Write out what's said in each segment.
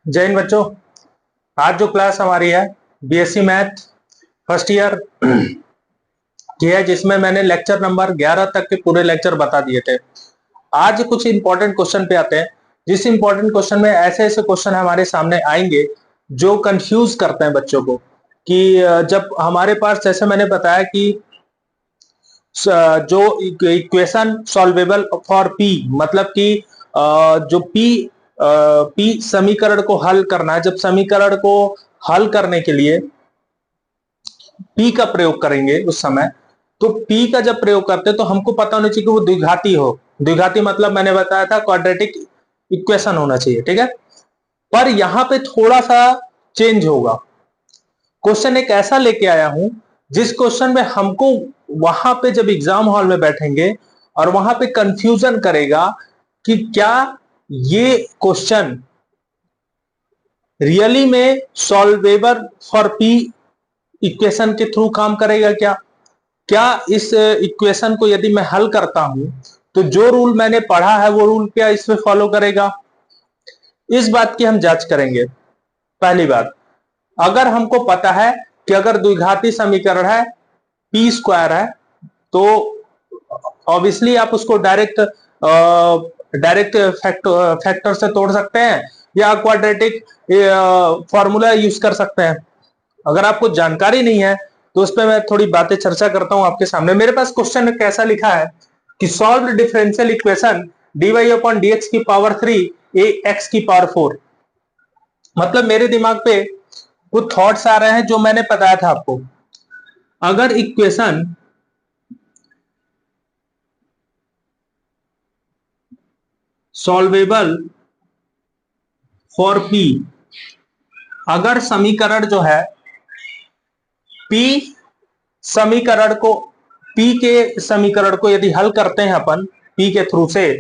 जय हिंद बच्चों। आज जो क्लास हमारी है बीएससी मैथ फर्स्ट ईयर की है, जिसमें मैंने लेक्चर नंबर 11 तक के पूरे लेक्चर बता दिए थे। आज कुछ इंपॉर्टेंट क्वेश्चन पे आते हैं, जिस इंपॉर्टेंट क्वेश्चन में ऐसे ऐसे क्वेश्चन हमारे सामने आएंगे जो कंफ्यूज करते हैं बच्चों को कि जब हमारे पास, जैसे मैंने बताया कि जो इक्वेशन सॉल्वेबल फॉर पी, मतलब कि जो पी समीकरण को हल करना है, जब समीकरण को हल करने के लिए पी का प्रयोग करेंगे उस समय, तो पी का जब प्रयोग करते हैं तो हमको पता होना चाहिए कि वो द्विघाती हो। द्विघाती मतलब मैंने बताया था क्वाड्रेटिक इक्वेशन होना चाहिए, ठीक है। पर यहां पे थोड़ा सा चेंज होगा। क्वेश्चन एक ऐसा लेके आया हूं जिस क्वेश्चन में हमको वहां पे जब एग्जाम हॉल में बैठेंगे और वहां पे कंफ्यूजन करेगा कि क्या ये क्वेश्चन रियली में सॉल्वेबल फॉर पी इक्वेशन के थ्रू काम करेगा। क्या क्या इस इक्वेशन को यदि मैं हल करता हूं तो जो रूल मैंने पढ़ा है वो रूल क्या इसमें फॉलो करेगा, इस बात की हम जांच करेंगे। पहली बात, अगर हमको पता है कि अगर द्विघाती समीकरण है पी स्क्वायर है, तो ऑब्वियसली आप उसको डायरेक्ट डायरेक्ट फैक्टर से तोड़ सकते हैं या क्वाड्रेटिक फॉर्मूला यूज कर सकते हैं। अगर आपको जानकारी नहीं है तो उस पर मैं थोड़ी बातें चर्चा करता हूं आपके सामने। मेरे पास क्वेश्चन कैसा लिखा है कि solve differential equation dy upon dx की पावर 3 ए एक्स की पावर 4। मतलब मेरे दिमाग पे कुछ थॉट्स आ रहे हैं जो मैंने बताया था आपको। अगर इक्वेशन सॉल्वेबल फॉर पी, अगर समीकरण जो है पी समीकरण को, पी के समीकरण को यदि हल करते हैं अपन पी के थ्रू से,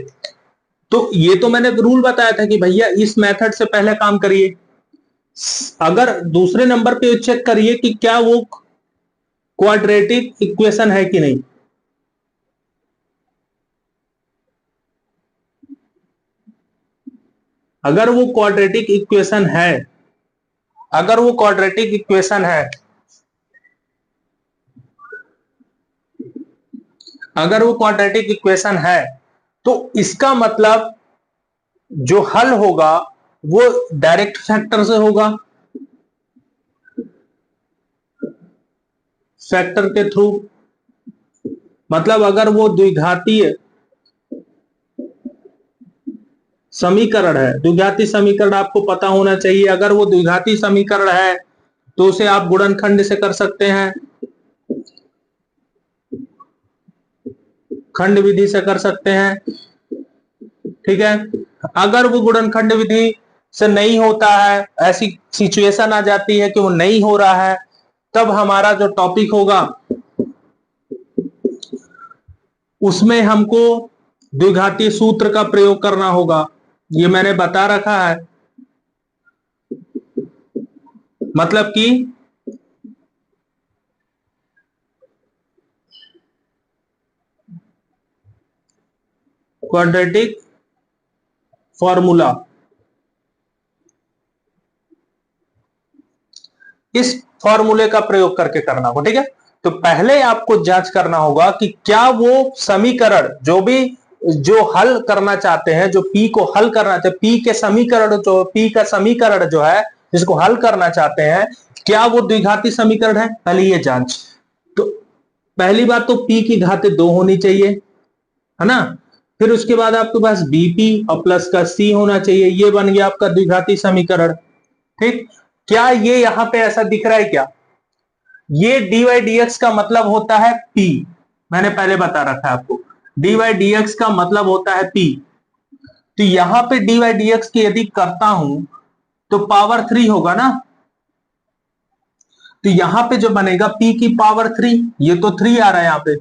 तो ये तो मैंने रूल बताया था कि भैया इस मेथड से पहले काम करिए। अगर दूसरे नंबर पे चेक करिए कि क्या वो क्वाड्रेटिक इक्वेशन है कि नहीं। अगर वो क्वाड्रेटिक इक्वेशन है, अगर वो क्वाड्रेटिक इक्वेशन है, अगर वो क्वाड्रेटिक इक्वेशन है तो इसका मतलब जो हल होगा वो डायरेक्ट फैक्टर से होगा, फैक्टर के थ्रू। मतलब अगर वो द्विघातीय समीकरण है, द्विघाती समीकरण आपको पता होना चाहिए। अगर वो द्विघाती समीकरण है तो उसे आप गुणनखंड से कर सकते हैं, खंड विधि से कर सकते हैं, ठीक है। अगर वो गुणनखंड विधि से नहीं होता है, ऐसी सिचुएशन आ जाती है कि वो नहीं हो रहा है, तब हमारा जो टॉपिक होगा उसमें हमको द्विघाती सूत्र का प्रयोग करना होगा। ये मैंने बता रखा है। मतलब कि क्वाड्रेटिक फॉर्मूला, इस फॉर्मूले का प्रयोग करके करना होगा, ठीक है। तो पहले आपको जांच करना होगा कि क्या वो समीकरण जो हल करना चाहते हैं, जो पी को हल करना चाहते हैं, पी के समीकरण, जो पी का समीकरण जो है जिसको हल करना चाहते हैं, क्या वो द्विघाती समीकरण है। पहले ये जांच। तो पहली बात तो पी की घाते 2 होनी चाहिए, है ना। फिर उसके बाद आपके पास बीपी और प्लस का सी होना चाहिए। ये बन गया आपका द्विघाती समीकरण, ठीक। क्या ये यहां पे ऐसा दिख रहा है क्या? ये dy dx का मतलब होता है p, मैंने पहले बता रखा है आपको। dy dx का मतलब होता है p। तो यहां पे dy dx की यदि करता हूं तो पावर 3 होगा ना। तो यहां पे जो बनेगा p की पावर 3, ये तो 3 आ रहा है यहां पे।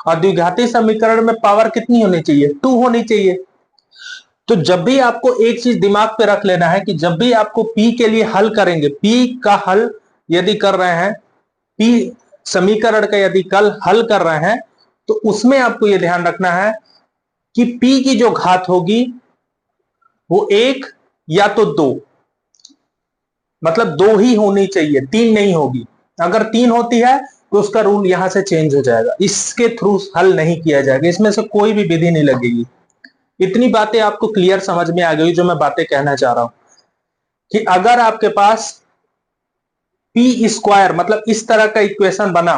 और द्विघाती समीकरण में पावर कितनी होनी चाहिए? 2 होनी चाहिए। तो जब भी आपको एक चीज दिमाग पे रख लेना है कि जब भी आपको पी के लिए हल करेंगे, पी का हल यदि कर रहे हैं, पी समीकरण का यदि कल हल कर रहे हैं, तो उसमें आपको यह ध्यान रखना है कि पी की जो घात होगी वो एक या तो दो, मतलब दो ही होनी चाहिए, तीन नहीं होगी। अगर तीन होती है तो उसका रूल यहां से चेंज हो जाएगा, इसके थ्रू हल नहीं किया जाएगा, इसमें से कोई भी विधि नहीं लगेगी। इतनी बातें आपको क्लियर समझ में आ गई जो मैं बातें कहना चाह रहा हूं, कि अगर आपके पास पी स्क्वायर मतलब इस तरह का इक्वेशन बना,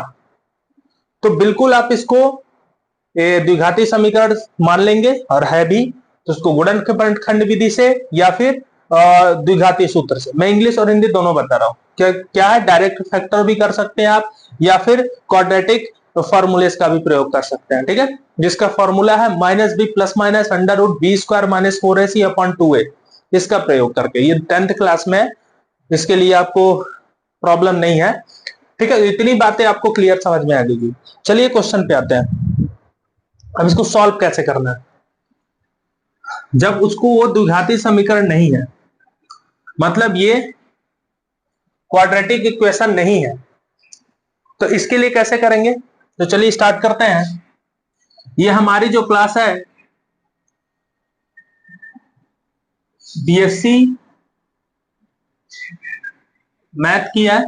तो बिल्कुल आप इसको द्विघाती समीकरण मान लेंगे, और है भी तो उसको गुणनखंड विधि से या फिर द्विघाती सूत्र से। मैं इंग्लिश और हिंदी दोनों बता रहा हूं। क्या है, डायरेक्ट फैक्टर भी कर सकते हैं आप, या फिर क्वाड्रेटिक फॉर्मूले का भी प्रयोग कर सकते हैं, ठीक है, जिसका फॉर्मूला है minus b plus minus under root b square minus 4ac upon 2a। इसका प्रयोग करके, ये 10th क्लास में, इसके लिए आपको प्रॉब्लम नहीं है, ठीक है। इतनी बातें आपको क्लियर समझ में आ गई। चलिए क्वेश्चन पे आते हैं। अब इसको सॉल्व कैसे करना है, जब उसको वो द्विघाती समीकरण नहीं है, मतलब ये क्वाड्रेटिक इक्वेशन नहीं है, तो इसके लिए कैसे करेंगे। तो चलिए स्टार्ट करते हैं। ये हमारी जो क्लास है बीएससी मैथ की है,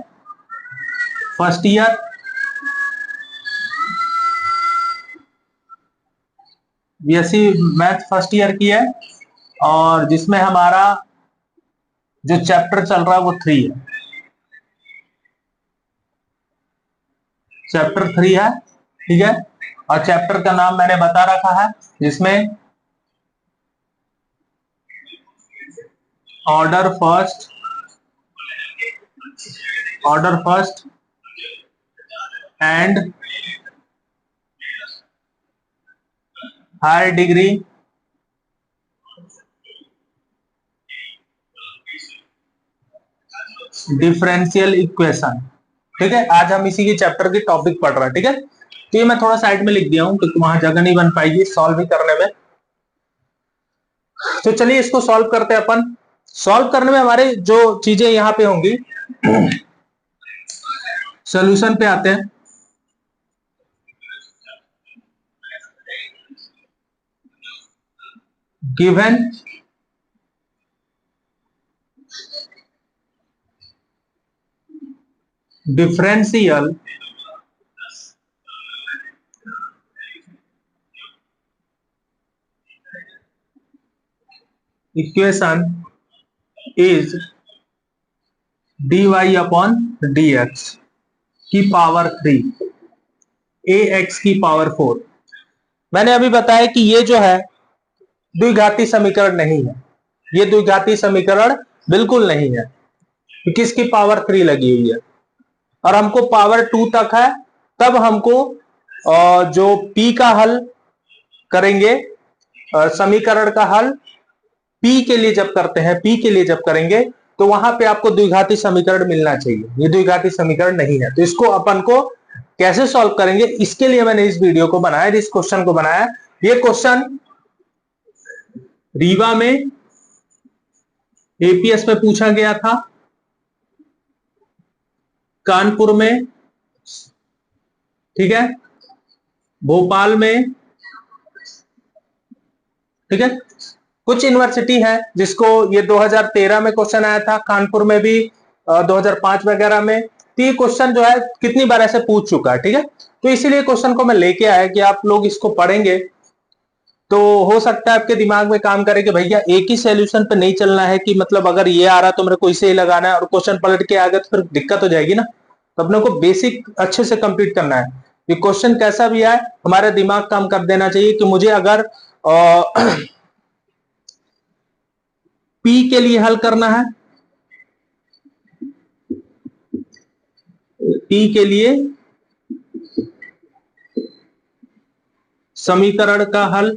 first year, BSc math first year की है, और जिसमें हमारा जो चैप्टर चल रहा है वो 3 है, चैप्टर 3 है, ठीक है। और चैप्टर का नाम मैंने बता रखा है, जिसमें order first and higher degree differential equation, ठीक है। आज हम इसी के चैप्टर की टॉपिक पढ़ रहे हैं, ठीक है। तो ये मैं थोड़ा साइड में लिख दिया हूं क्योंकि वहां जगह नहीं बन पाएगी सॉल्व ही करने में। तो चलिए इसको सॉल्व करते हैं अपन। सॉल्व करने में हमारे जो चीजें यहां पे होंगी, सॉल्यूशन पे आते हैं। Given differential equation is dy upon dx की पावर 3 ax की पावर 4। मैंने अभी बताया कि ये जो है द्विघाती समीकरण नहीं है, ये द्विघाती समीकरण बिल्कुल नहीं है, क्योंकि इसकी पावर 3 लगी हुई है, और हमको पावर 2 तक है। तब हमको जो p का हल करेंगे, समीकरण का हल p के लिए जब करते हैं, p के लिए जब करेंगे, तो वहां पे आपको द्विघाती समीकरण मिलना चाहिए। ये द्विघाती समीकरण नहीं है, तो इसको अपन को कैसे सॉल्व करेंगे, इसके लिए मैंने इस वीडियो को बनाया, इस क्वेश्चन को बनाया। ये क्वेश्चन रीवा में एपीएस में पूछा गया था, कानपुर में, ठीक है, भोपाल में, ठीक है। कुछ यूनिवर्सिटी है जिसको ये 2013 में क्वेश्चन आया था, कानपुर में भी 2005 वगैरह में। तो ये क्वेश्चन जो है कितनी बार ऐसे पूछ चुका है, ठीक है। तो इसीलिए क्वेश्चन को मैं लेके आया कि आप लोग इसको पढ़ेंगे तो हो सकता है आपके दिमाग में काम करे कि भैया एक ही सॉल्यूशन पे नहीं चलना है, कि मतलब अगर ये आ रहा तो मेरे को इसे ही लगाना है, और क्वेश्चन पलट के आ गया तो फिर दिक्कत हो जाएगी ना। तो अपने को बेसिक अच्छे से कंप्लीट करना है। ये क्वेश्चन कैसा भी आए हमारा दिमाग काम कर देना चाहिए कि मुझे अगर P के लिए हल करना है, P के लिए समीकरण का हल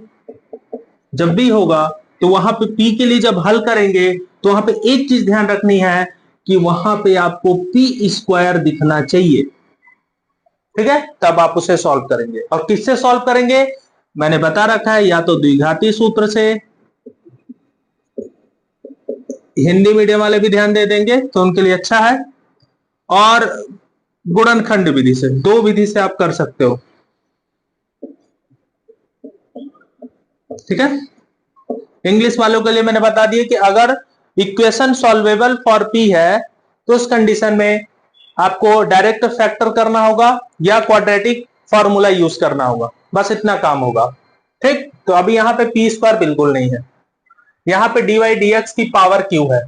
जब भी होगा, तो वहां पे P के लिए जब हल करेंगे तो वहां पे एक चीज ध्यान रखनी है कि वहां पे आपको P स्क्वायर दिखना चाहिए, ठीक है, तब आप उसे सॉल्व करेंगे। और किससे सॉल्व करेंगे, मैंने बता रखा है, या तो द्विघाती सूत्र से, हिंदी मीडियम वाले भी ध्यान दे देंगे तो उनके लिए अच्छा है, और गुणनखंड विधि से, दो विधि से आप कर सकते हो, ठीक है। इंग्लिश वालों के लिए मैंने बता दिया कि अगर इक्वेशन सॉल्वेबल फॉर पी है तो उस कंडीशन में आपको डायरेक्ट फैक्टर करना होगा या क्वाड्रेटिक फॉर्मूला यूज करना होगा, बस इतना काम होगा। ठीक, तो अभी यहां पे पी स्क्वायर बिल्कुल नहीं है, यहां पे डी वाई डी एक्स की पावर क्यू है।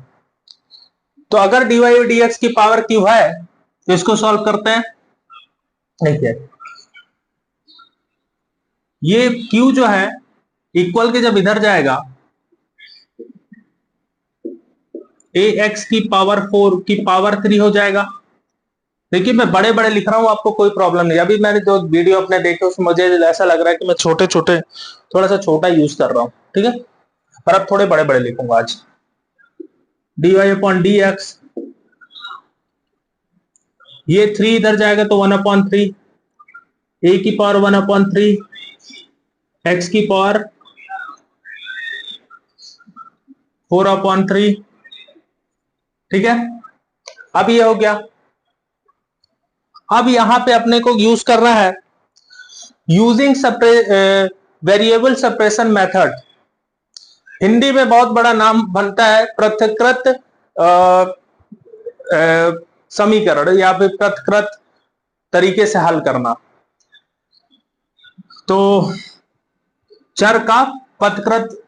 तो अगर डी वाई डी एक्स की पावर क्यू है तो इसको सॉल्व करते हैं। देखिए ये क्यू जो है इक्वल के जब इधर जाएगा ए एक्स की पावर 4 की पावर 3 हो जाएगा। देखिए मैं बड़े बड़े लिख रहा हूं, आपको कोई प्रॉब्लम नहीं। अभी मैंने जो वीडियो अपने देखे उसमें मुझे ऐसा लग रहा है कि मैं छोटे छोटे थोड़ा सा छोटा यूज कर रहा हूं, ठीक है, पर अब थोड़े बड़े बड़े लिखूंगा आज। D Y upon D x, ये 3 इधर जाएगा तो 1/3, ए की पावर 1/3, एक्स की पावर 4/3, ठीक है। अब ये हो गया। अब यहां पे अपने को यूज करना है using variable separation method. Hindi में बहुत बड़ा नाम बनता है पृथकृत समीकरण या फिर पृथकृत तरीके से हल करना। तो चर का पथकृत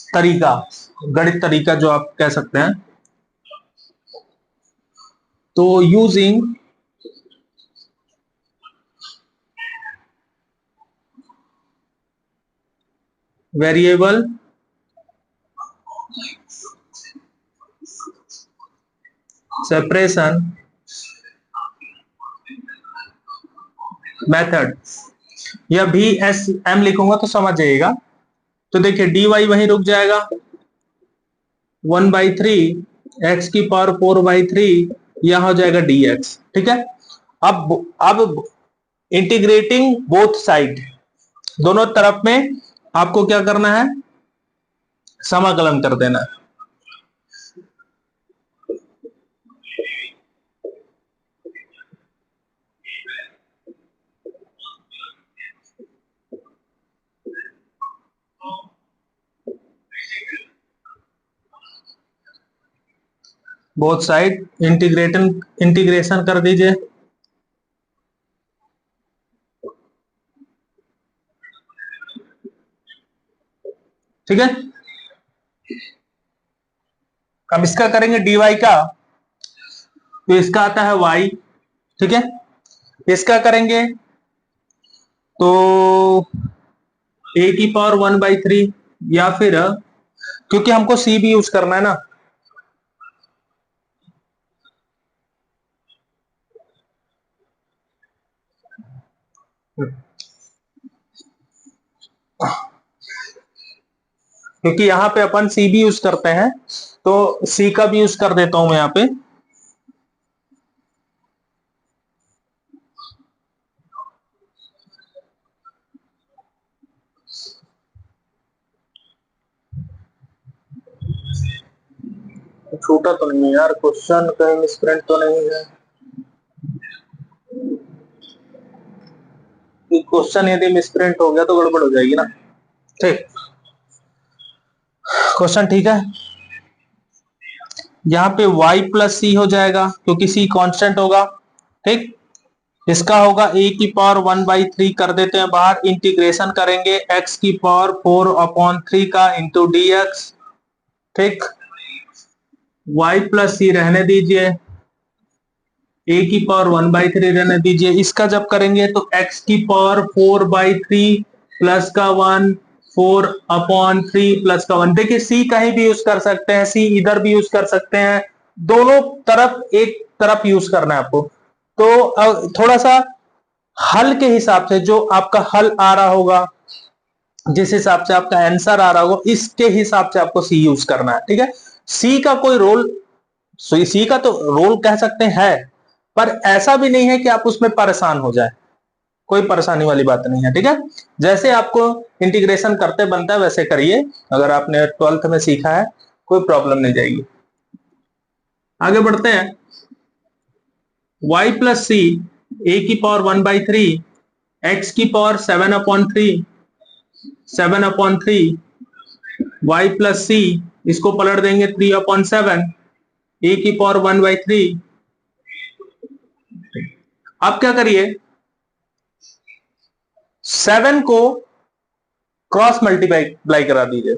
तरीका, गणित तरीका जो आप कह सकते हैं। तो यूजिंग वेरिएबल सेपरेशन मेथड, या भी एस एम लिखूंगा तो समझ जाइएगा। तो देखिए डी वाई वहीं रुक जाएगा 1/3, एक्स की पावर 4/3, यहां हो जाएगा डी एक्स, ठीक है। अब इंटीग्रेटिंग बोथ साइड, दोनों तरफ में आपको क्या करना है, समाकलन कर देना है। बोथ साइड इंटीग्रेशन कर दीजिए, ठीक है। अब इसका करेंगे डी वाई का, तो इसका आता है वाई, ठीक है। इसका करेंगे तो ए की पावर 1/3, या फिर क्योंकि हमको सी भी यूज करना है ना, क्योंकि यहां पे अपन सी भी यूज करते हैं तो सी का भी यूज कर देता हूं मैं यहां पे। छूटा तो नहीं है यार क्वेश्चन, कहीं मिसप्रिंट तो नहीं है? क्वेश्चन यदि मिसप्रिंट हो गया तो गड़बड़ हो जाएगी ना। ठीक, क्वेश्चन ठीक है। यहाँ पे y प्लस सी हो जाएगा क्योंकि c कांस्टेंट होगा, ठीक। इसका होगा a की पावर 1/3 कर देते हैं बाहर, इंटीग्रेशन करेंगे x की पावर 4/3 का इंटू डी एक्स, ठीक। y प्लस सी रहने दीजिए, a की पावर 1/3 रहने दीजिए। इसका जब करेंगे तो x की पावर 4/3 प्लस का 1, 4/3 प्लस का 1। देखिए c कहीं भी यूज कर सकते हैं, c इधर भी यूज कर सकते हैं, दोनों तरफ एक तरफ यूज करना है आपको। तो थोड़ा सा हल के हिसाब से जो आपका हल आ रहा होगा, जिस हिसाब से आपका आंसर आ रहा होगा, इसके हिसाब से आपको सी यूज करना है, ठीक है। सी का कोई रोल, सी का तो रोल कह सकते हैं, पर ऐसा भी नहीं है कि आप उसमें परेशान हो जाए, कोई परेशानी वाली बात नहीं है, ठीक है। जैसे आपको इंटीग्रेशन करते बनता है वैसे करिए, अगर आपने 12th में सीखा है कोई प्रॉब्लम नहीं जाएगी। आगे बढ़ते हैं। y प्लस सी, ए की पावर 1/3, एक्स की पावर 7/3, 7/3 y प्लस सी, इसको पलट देंगे 3/7, ए की पावर 1/3। अब क्या करिए, 7 को क्रॉस मल्टीप्लाई करा दीजिए।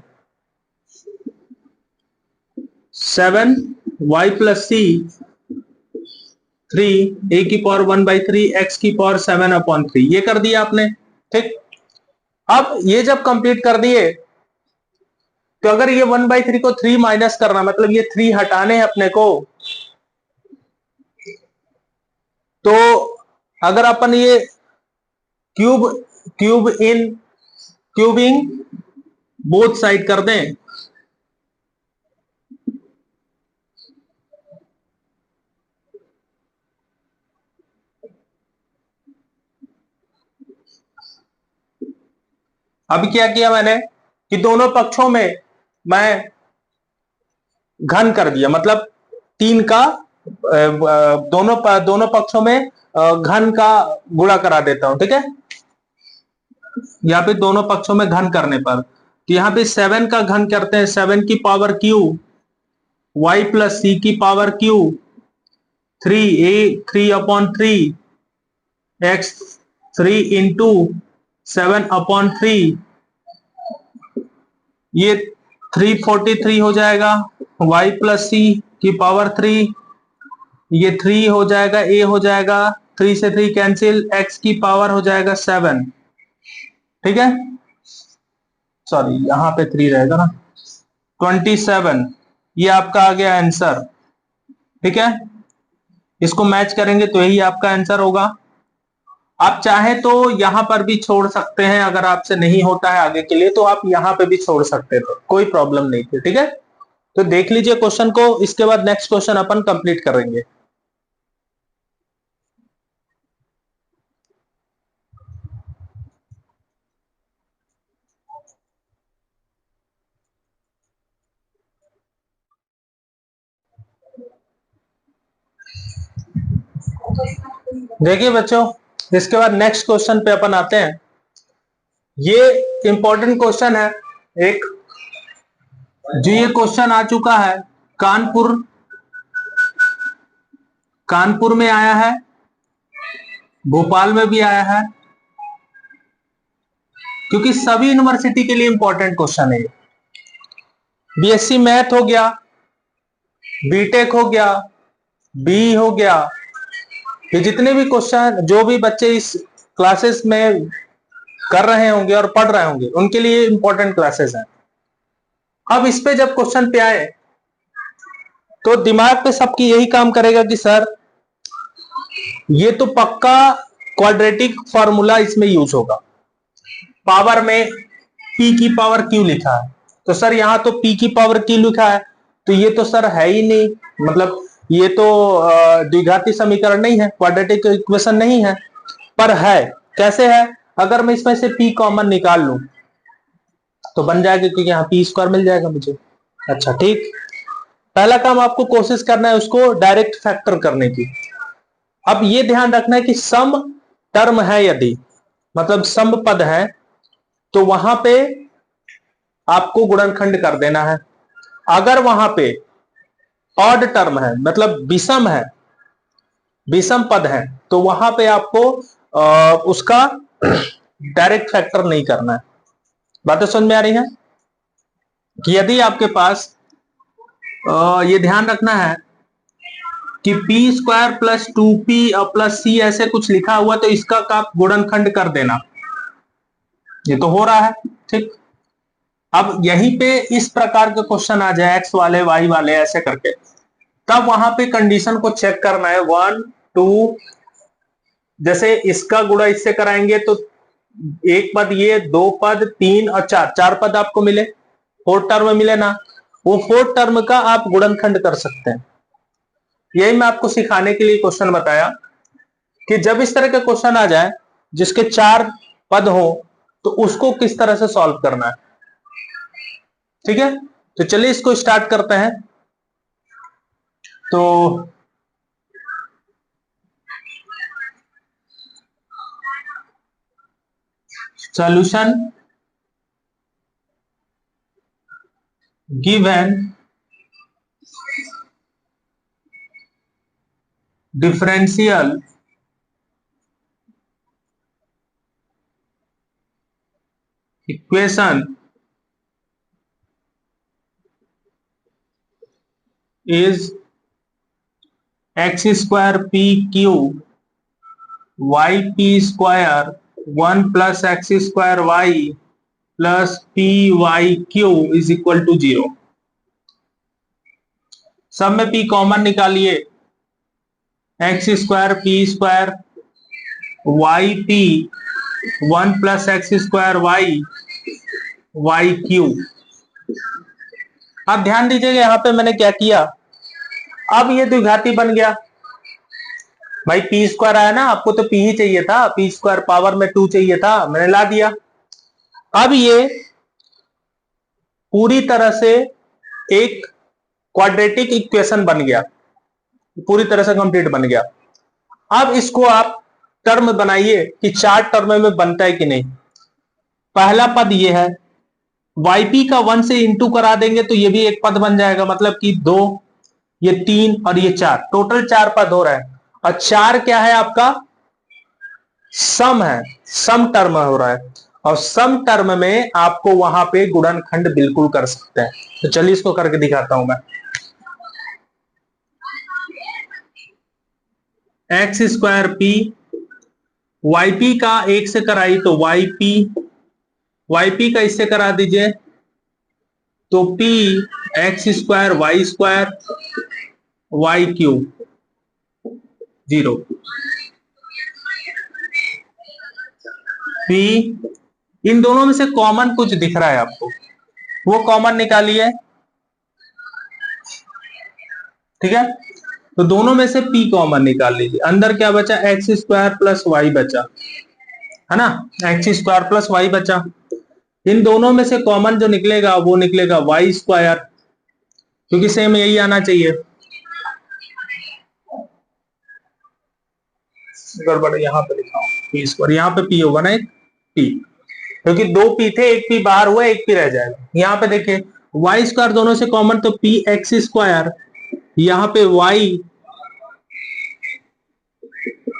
7 y प्लस सी 3 ए की पावर 1/3 एक्स की पावर 7/3, ये कर दिया आपने। ठीक, अब ये जब कंप्लीट कर दिए तो अगर ये 1/3 को 3 माइनस करना, मतलब ये 3 हटाने हैं अपने को, तो अगर अपन ये क्यूब क्यूबिंग बोथ साइड कर दें, अब क्या किया मैंने कि दोनों पक्षों में मैं घन कर दिया, मतलब 3 का दोनों पक्षों में घन का गुणा करा देता हूं। ठीक है, यहाँ पे दोनों पक्षों में घन करने पर, तो यहाँ पे 7 का घन करते हैं, 7 की पावर क्यू y प्लस सी की पावर क्यू 3/3 एक्स 3 × 7/3, ये 343 हो जाएगा। y प्लस सी की पावर 3, ये 3 हो जाएगा, a हो जाएगा, 3 से 3 कैंसिल, x की पावर हो जाएगा 7। ठीक है, सॉरी यहां पे 3 रहेगा ना, 27, ये आपका आ गया आंसर। ठीक है, इसको मैच करेंगे तो यही आपका आंसर होगा। आप चाहे तो यहां पर भी छोड़ सकते हैं, अगर आपसे नहीं होता है आगे के लिए तो आप यहां पे भी छोड़ सकते थे, कोई प्रॉब्लम नहीं थी। ठीक है, तो देख लीजिए क्वेश्चन को, इसके बाद नेक्स्ट क्वेश्चन अपन कंप्लीट करेंगे। देखिए बच्चों, इसके बाद नेक्स्ट क्वेश्चन पे अपन आते हैं। ये इंपॉर्टेंट क्वेश्चन है एक, जो ये क्वेश्चन आ चुका है कानपुर कानपुर में आया है, भोपाल में भी आया है, क्योंकि सभी यूनिवर्सिटी के लिए इंपॉर्टेंट क्वेश्चन है। बीएससी मैथ हो गया, बीटेक हो गया, बी हो गया, ये जितने भी क्वेश्चन जो भी बच्चे इस क्लासेस में कर रहे होंगे और पढ़ रहे होंगे उनके लिए इंपॉर्टेंट क्लासेस हैं। अब इस पे जब क्वेश्चन पे आए तो दिमाग पे सबकी यही काम करेगा कि सर ये तो पक्का क्वाड्रेटिक फॉर्मूला इसमें यूज होगा। पावर में p की पावर q लिखा है, तो सर यहां तो p की पावर q लिखा है, तो ये तो सर है ही नहीं, मतलब ये तो द्विघाती समीकरण नहीं है, क्वाड्रेटिक इक्वेशन नहीं है। पर है, कैसे है, अगर मैं इसमें से p कॉमन निकाल लूं तो बन जाएगा, क्योंकि यहाँ p² मिल जाएगा मुझे। अच्छा ठीक, पहला काम आपको कोशिश करना है उसको डायरेक्ट फैक्टर करने की। अब ये ध्यान रखना है कि सम टर्म है, यदि मतलब सम पद है तो वहां पे आपको गुणनखंड कर देना है। अगर वहां पे ऑड टर्म है, मतलब विषम है, विषम पद है, तो वहां पे आपको उसका डायरेक्ट फैक्टर नहीं करना है। बातें समझ में आ रही हैं कि यदि आपके पास ये ध्यान रखना है कि p² plus 2p plus c ऐसे कुछ लिखा हुआ, तो इसका आप गुणनखंड कर देना, ये तो हो रहा है। ठीक, अब यहीं पे इस प्रकार के क्वेश्चन आ जाए x वाले y वाले ऐसे करके, तब वहां पे कंडीशन को चेक करना है 1 2, जैसे इसका गुणा इससे कराएंगे तो एक पद ये, 2 पद 3 और 4, 4 पद आपको मिले, 4 टर्म मिले ना, वो 4 टर्म का आप गुणनखंड कर सकते हैं। यही मैं आपको सिखाने के लिए क्वेश्चन बताया कि जब इस तरह के क्वेश्चन आ जाए जिसके 4 पद हो तो उसको किस तरह से सॉल्व करना है। ठीक है, तो चलिए इसको स्टार्ट करते हैं। तो solution given differential equation is x square p q y p square 1 plus x square y plus p y q is equal to 0। सब में p कॉमन निकालिए, x square p square y p 1 plus x square y y q. अब ध्यान दीजिएगा यहां पे मैंने क्या किया, अब ये द्विघाती बन गया भाई, पी स्क्वायर आया ना, आपको तो पी ही चाहिए था, पी स्क्वायर पावर में 2 चाहिए था, मैंने ला दिया। अब ये पूरी तरह से एक क्वाड्रेटिक इक्वेशन बन गया, पूरी तरह से कंप्लीट बन गया। अब इसको आप टर्म बनाइए कि 4 टर्म में बनता है कि नहीं। पहला पद ये है, yp का 1 से इंटू करा देंगे तो ये भी एक पद बन जाएगा, मतलब कि 2, ये 3 और ये 4, टोटल 4 पद हो रहा है। और 4 क्या है आपका, सम है, सम टर्म हो रहा है, और सम टर्म में आपको वहां पे गुणनखंड बिल्कुल कर सकते हैं। तो चलिए इसको करके दिखाता हूं मैं। एक्स स्क्वायर पी, yp का 1 से कराई तो yp का इससे करा दीजिए तो p x square y square y cube 0, p इन दोनों में से कॉमन कुछ दिख रहा है आपको, वो कॉमन निकालिए, ठीक है। तो दोनों में से p कॉमन निकाल लीजिए, अंदर क्या बचा, एक्स स्क्वायर प्लस वाई बचा, है ना, एक्स स्क्वायर प्लस वाई बचा। इन दोनों में से कॉमन जो निकलेगा वो निकलेगा वाई स्क्वायर, क्योंकि सेम यही आना चाहिए। गड़बड़ यहाँ पे लिखा हूं पी स्क्वायर, यहाँ पे पी होगा ना, एक पी, क्योंकि 2 पी थे, एक पी बाहर हुआ, एक पी रह जाएगा। यहाँ पे देखिए वाई स्क्वायर दोनों से कॉमन, तो पी एक्स स्क्वायर, यहाँ पे वाई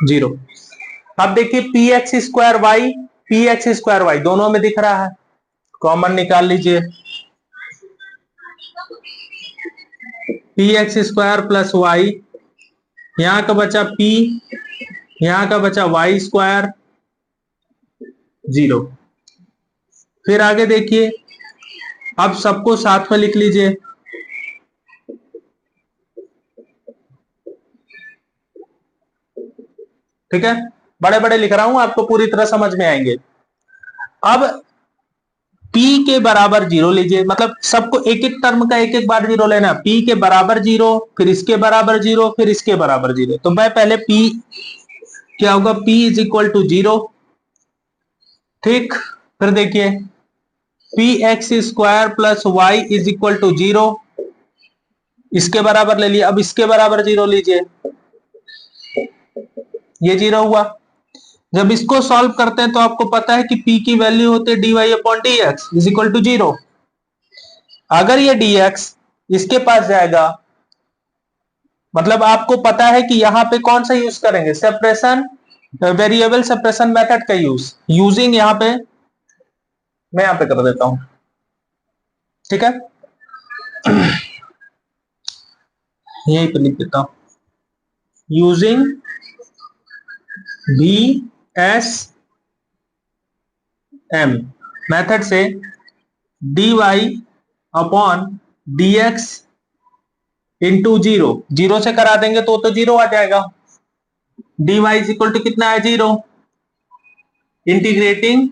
0। अब देखिए पी एक्स स्क्वायर वाई दोनों में दिख रहा है, कॉमन निकाल लीजिए, p x square plus y, यहां का बचा p, यहां का बचा वाई स्क्वायर 0। फिर आगे देखिए, अब सबको साथ में लिख लीजिए, ठीक है, बड़े बड़े लिख रहा हूं, आपको पूरी तरह समझ में आएंगे। अब p के बराबर 0 लीजिए, मतलब सबको एक एक टर्म का एक एक बार 0 लेना, p के बराबर 0, फिर इसके बराबर 0, फिर इसके बराबर 0। तो मैं पहले p क्या होगा, p इज इक्वल टू 0, ठीक। फिर देखिए p x square plus y is equal to 0, इसके बराबर ले लिया, अब इसके बराबर 0 लीजिए, ये 0 हुआ। जब इसको सॉल्व करते हैं तो आपको पता है कि p की वैल्यू होती है dy upon dx is equal to 0। अगर ये dx इसके पास जाएगा, मतलब आपको पता है कि यहां पे कौन सा यूज करेंगे, सेपरेशन, वेरिएबल सेपरेशन मेथड का यूजिंग यहां पे मैं यहां पे कर देता हूं, ठीक है, यहीं पे लिख देता हूं, using b s m method से dy अपॉन dx इंटू 0, 0 से करा देंगे तो 0 आ जाएगा, dy इज इक्वल टू कितना है, 0, इंटीग्रेटिंग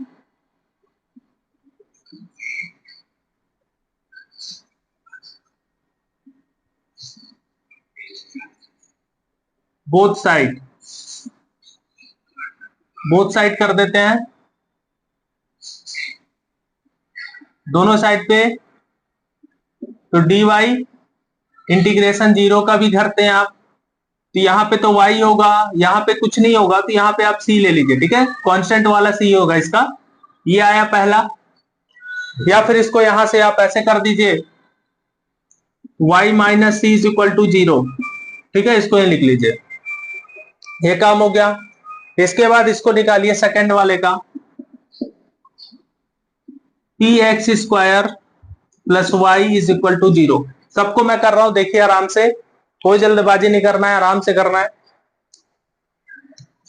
बोथ साइड कर देते हैं, दोनों साइड पे, तो dy इंटीग्रेशन 0 का भी करते हैं आप, तो यहाँ पे तो y होगा, यहाँ पे कुछ नहीं होगा, तो यहाँ पे आप c ले लीजिए, ठीक है, कांस्टेंट वाला c होगा इसका, ये आया पहला। या फिर इसको यहां से आप ऐसे कर दीजिए y minus c is equal to 0। ठीक है, इसको ये लिख लीजिए, ये काम हो गया। इसके बाद इसको निकालिए सेकंड वाले का, p x square plus y is equal to 0। सबको मैं कर रहा हूं, देखिए आराम से, कोई जल्दबाजी नहीं करना है, आराम से करना है।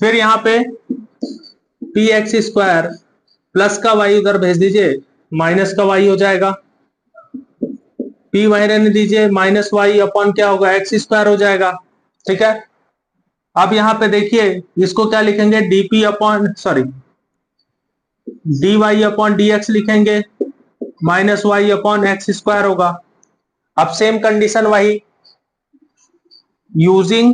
फिर यहां पे पी एक्स स्क्वायर प्लस का वाई उधर भेज दीजिए, माइनस का वाई हो जाएगा, पी वहीं रहने दीजिए, माइनस वाई अपॉन क्या होगा, एक्स स्क्वायर हो जाएगा। ठीक है, अब यहां पे देखिए इसको क्या लिखेंगे, DP upon sorry D Y upon D X लिखेंगे, minus Y upon x square होगा। अब सेम कंडीशन वही, using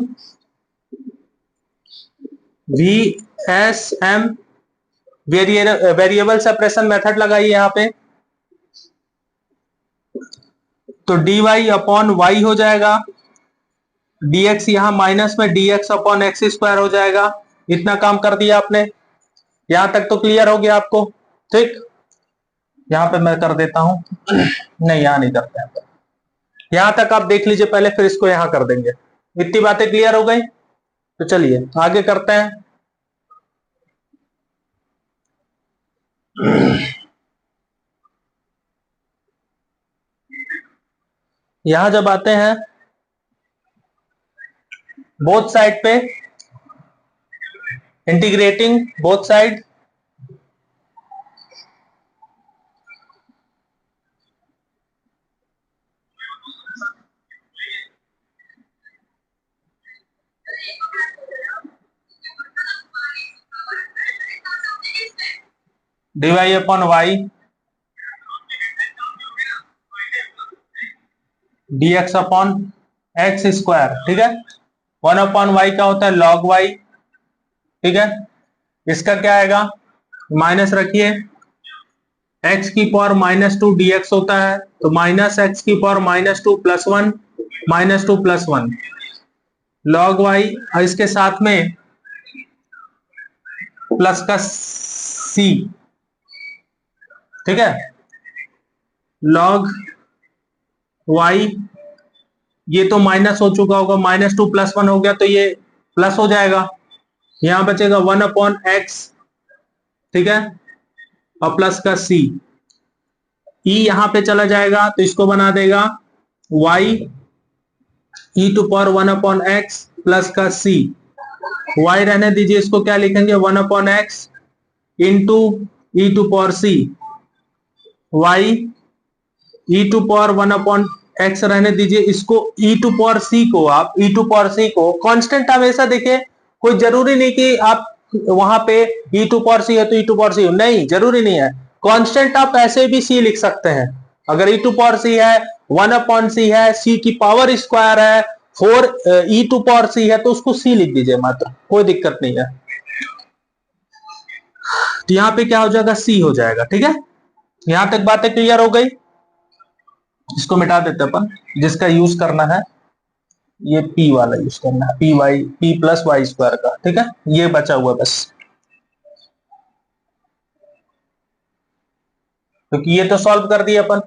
V S M variable separation method लगाइए यहां पे, तो डी वाई अपॉन वाई हो जाएगा, dx यहां माइनस में dx अपॉन एक्स स्क्वायर हो जाएगा। इतना काम कर दिया आपने, यहां तक तो क्लियर हो गया आपको। ठीक, यहां पे मैं कर देता हूं नहीं यहां नहीं करते हैं, यहां तक आप देख लीजिए पहले, फिर इसको यहां कर देंगे। इतनी बातें क्लियर हो गई, तो चलिए आगे करते हैं। यहां जब आते हैं बोथ साइड पे, integrating both side, d Y upon y d x upon x square. ठीक है, 1 अपॉन वाई क्या होता है, लॉग वाई। ठीक है, इसका क्या आएगा, माइनस रखिए, एक्स की power minus two d x होता है, तो माइनस एक्स की power minus two plus one, minus two plus one log y, और इसके साथ में प्लस का सी। ठीक है, लॉग वाई, ये तो माइनस हो चुका होगा, माइनस टू प्लस वन हो गया, तो ये प्लस हो जाएगा, यहां बचेगा 1 अपॉन एक्स। ठीक है, और प्लस का सी, ई यहां पे चला जाएगा, तो इसको बना देगा y e to power 1 upon x plus का सी, वाई रहने दीजिए, इसको क्या लिखेंगे, 1 upon x into e to power c, y e to power 1 upon x रहने दीजिए, इसको ई टू पावर सी को, आप ई टू पावर सी को कांस्टेंट हमेशा देखिए, कोई जरूरी नहीं कि आप वहां पे ई टू पावर सी है तो ई टू पावर सी हो, नहीं जरूरी नहीं है, कांस्टेंट आप ऐसे भी सी लिख सकते हैं। अगर ई टू पावर सी है, 1 अपॉन सी है, सी की पावर स्क्वायर है, 4 ई टू पावर सी है, तो उसको सी लिख दीजिए मात्र, कोई दिक्कत नहीं है। तो यहां पे क्या हो जाएगा, सी हो जाएगा। ठीक है, यहां तक बातें क्लियर हो गई, इसको मिटा देते अपन, जिसका यूज करना है ये पी वाला यूज करना है, p y p plus y square का। ठीक है, ये बचा हुआ बस, क्योंकि ये तो सॉल्व कर दिए अपन।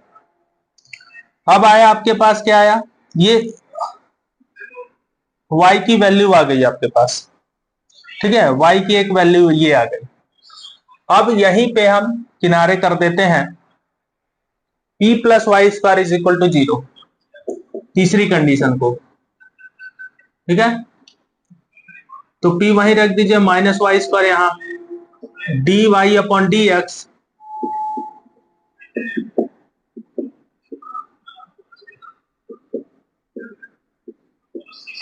अब आया आपके पास, क्या आया, ये y की वैल्यू आ गई आपके पास। ठीक है, y की एक वैल्यू ये आ गई। अब यहीं पे हम किनारे कर देते हैं p plus y square is equal to 0, तीसरी कंडीशन को। ठीक है, तो p वहीं रख दीजिए, माइनस वाई स्क्वायर यहां, d Y upon D x,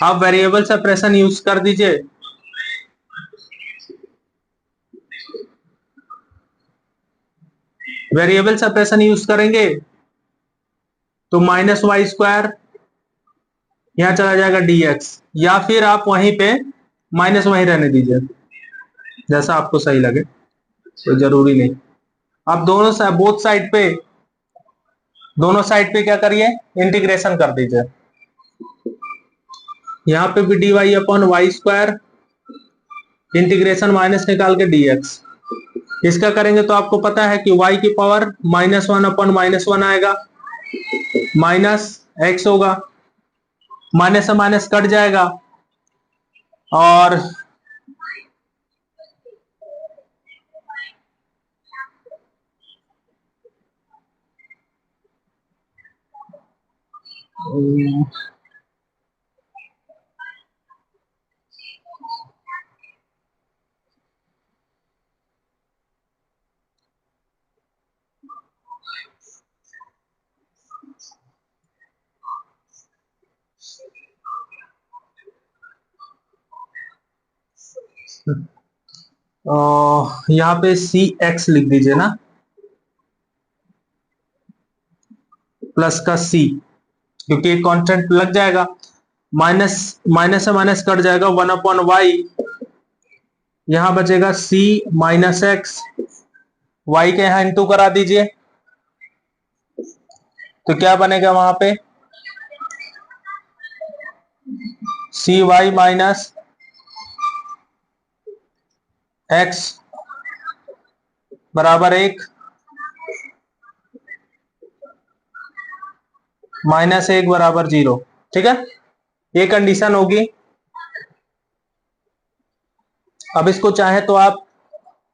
आप वेरिएबल सेपरेशन यूज कर दीजिए, वेरिएबल सेपरेशन यूज करेंगे तो माइनस वाई स्क्वायर यहां चला जाएगा dx, या फिर आप वहीं पे माइनस वहीं रहने दीजिए, जैसा आपको सही लगे, तो जरूरी नहीं। आप बोथ साइड पे, दोनों साइड पे क्या करिए, इंटीग्रेशन कर दीजिए, यहां पे भी d Y upon y square, integration minus निकाल के dx, इसका करेंगे तो आपको पता है कि y की power minus one upon minus one आएगा, माइनस x होगा, माइनस से माइनस कट जाएगा और यहाँ पे सी एक्स लिख दीजिए ना, प्लस का सी, क्योंकि एक कांस्टेंट लग जाएगा, माइनस माइनस से माइनस कट जाएगा, 1/y, यहां बचेगा सी माइनस एक्स, वाई के यहां इंटू करा दीजिए, तो क्या बनेगा वहां पे, सी वाई माइनस एक्स बराबर 1, माइनस 1 बराबर 0। ठीक है, ये कंडीशन होगी। अब इसको चाहे तो आप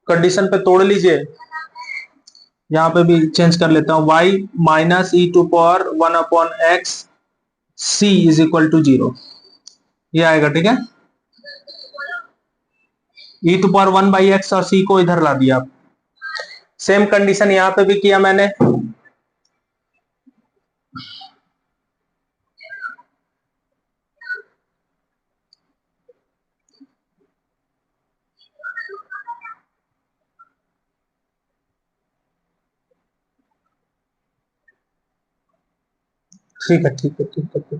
कंडीशन पे तोड़ लीजिए, यहां पे भी चेंज कर लेता हूं, y minus e to power 1/x c is equal to 0, ये आएगा। ठीक है, ई टू पावर 1/x और c को इधर ला दिया आप। सेम कंडीशन यहां पे भी किया मैंने, ठीक है ठीक है ठीक है ठीक है।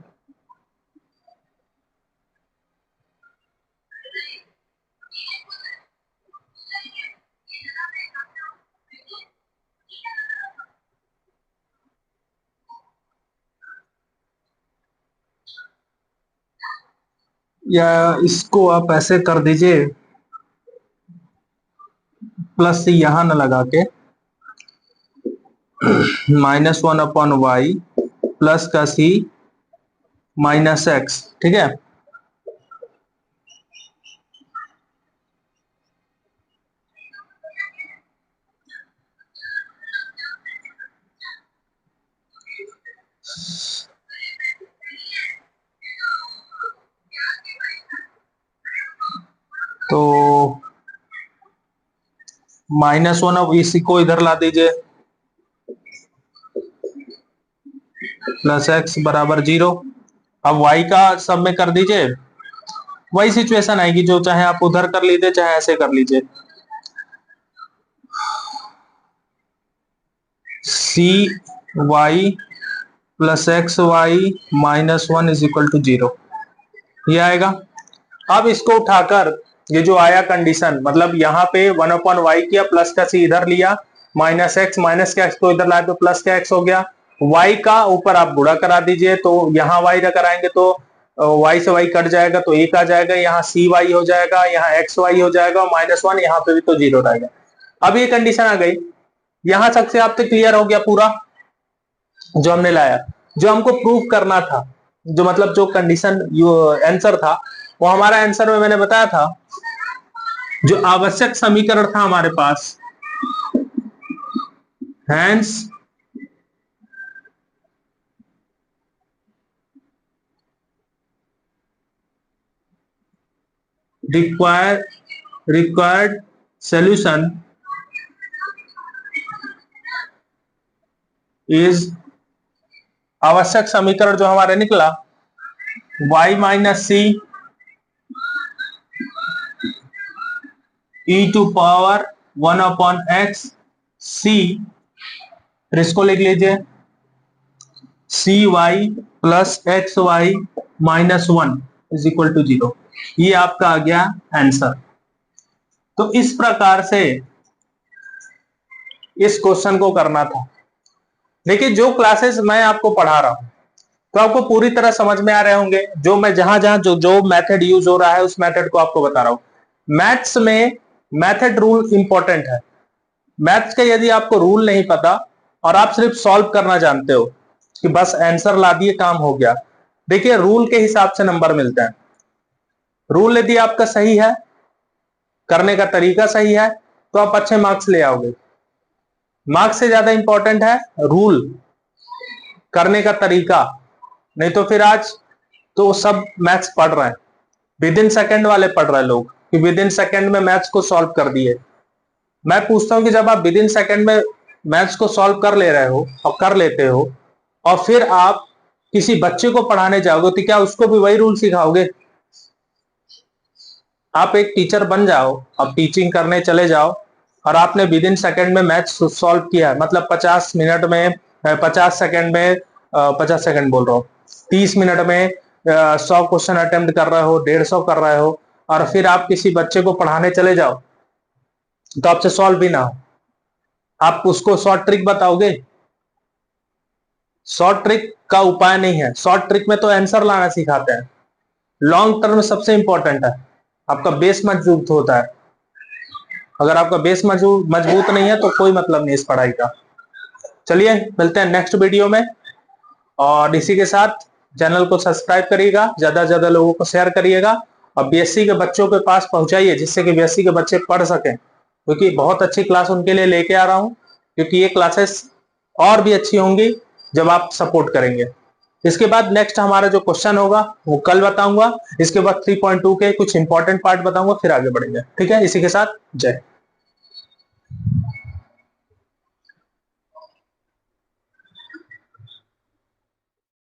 या इसको आप ऐसे कर दीजिए, प्लस से यहां न लगा के, -1/y प्लस का सी माइनस एक्स। ठीक है, तो -1, अब इसी को इधर ला दीजिए, प्लस एक्स बराबर 0। अब y का सब में कर दीजिए, वही सिचुएशन आएगी, जो चाहे आप उधर कर लीजिए चाहे ऐसे कर लीजिए, C Y plus X Y -1 is equal to 0, ये आएगा। अब इसको उठाकर ये जो आया कंडीशन, मतलब यहाँ पे 1/y किया, प्लस का सी इधर लिया, माइनस का एक्स को इधर लाए तो प्लस का एक्स हो गया, y का ऊपर आप गुणा करा दीजिए, तो यहाँ y कराएंगे तो y से y कट जाएगा तो 1 आ जाएगा, यहाँ cy हो जाएगा, यहाँ xy हो जाएगा, -1 यहाँ पे भी तो 0 रहेगा। अब ये कंडीशन आ गई, यहां तक से आप तो क्लियर हो गया पूरा जो हमने लाया, जो हमको प्रूफ करना था, जो मतलब जो कंडीशन आंसर था, वो हमारा आंसर में मैंने बताया था, जो आवश्यक समीकरण था हमारे पास, हैंस रिक्वायर्ड सॉल्यूशन इज, आवश्यक समीकरण जो हमारे निकला, y minus c e to power 1/x c, फिर इसको लिख लीजिए cy plus xy -1 is equal to 0, ये आपका आ गया आंसर। तो इस प्रकार से इस क्वेश्चन को करना था। देखिए, जो क्लासेस मैं आपको पढ़ा रहा हूं तो आपको पूरी तरह समझ में आ रहे होंगे, जो मैं जहां जहां जो जो मेथड यूज हो रहा है उस मेथड को आपको बता रहा हूं। मैथ्स में मेथड रूल इंपॉर्टेंट है। मैथ्स का यदि आपको रूल नहीं पता और आप सिर्फ सॉल्व करना जानते हो, कि बस आंसर ला दिए, काम हो गया। देखिए रूल के हिसाब से नंबर मिलते हैं। रूल यदि आपका सही है, करने का तरीका सही है, तो आप अच्छे मार्क्स ले आओगे। मार्क्स से ज्यादा इंपॉर्टेंट है रूल, करने का तरीका। नहीं तो फिर आज तो सब मैथ्स पढ़ रहे हैं, विद इन सेकेंड वाले पढ़ रहे हैं लोग कि विद इन सेकेंड में मैथ्स को सॉल्व कर दिए। मैं पूछता हूं कि जब आप विद इन सेकेंड में मैथ्स को सॉल्व कर ले रहे हो और कर लेते हो, और फिर आप किसी बच्चे को पढ़ाने जाओगे, तो क्या उसको भी वही रूल सिखाओगे? आप एक टीचर बन जाओ, अब टीचिंग करने चले जाओ, और आपने विद इन सेकेंड में मैथ्स सॉल्व किया है, मतलब 50 मिनट में, 50 सेकेंड में, 50 सेकेंड बोल रहा हूँ, 30 मिनट में 100 क्वेश्चन अटेम्प्ट कर रहे हो, 150 कर रहे हो, और फिर आप किसी बच्चे को पढ़ाने चले जाओ तो आपसे सॉल्व भी ना हो, आप उसको शॉर्ट ट्रिक बताओगे? शॉर्ट ट्रिक का उपाय नहीं है। शॉर्ट ट्रिक में तो आंसर लाना सिखाते हैं। लॉन्ग टर्म सबसे इंपॉर्टेंट है, आपका बेस मजबूत होता है। अगर आपका बेस मजबूत नहीं है तो कोई मतलब नहीं इस पढ़ाई का। चलिए मिलते हैं नेक्स्ट वीडियो में, और इसी के साथ चैनल को सब्सक्राइब करिएगा, ज्यादा से ज्यादा लोगों को शेयर करिएगा, और बीएससी के बच्चों के पास पहुंचाइए, जिससे कि बीएससी के बच्चे पढ़ सकें, क्योंकि बहुत अच्छी क्लास उनके लिए लेके आ रहा हूं, क्योंकि ये क्लासेस और भी अच्छी होंगी जब आप सपोर्ट करेंगे। इसके बाद नेक्स्ट हमारा जो क्वेश्चन होगा वो कल बताऊंगा, इसके बाद 3.2 के कुछ इंपॉर्टेंट पार्ट बताऊंगा, फिर आगे बढ़ेंगे। ठीक है, इसी के साथ जय।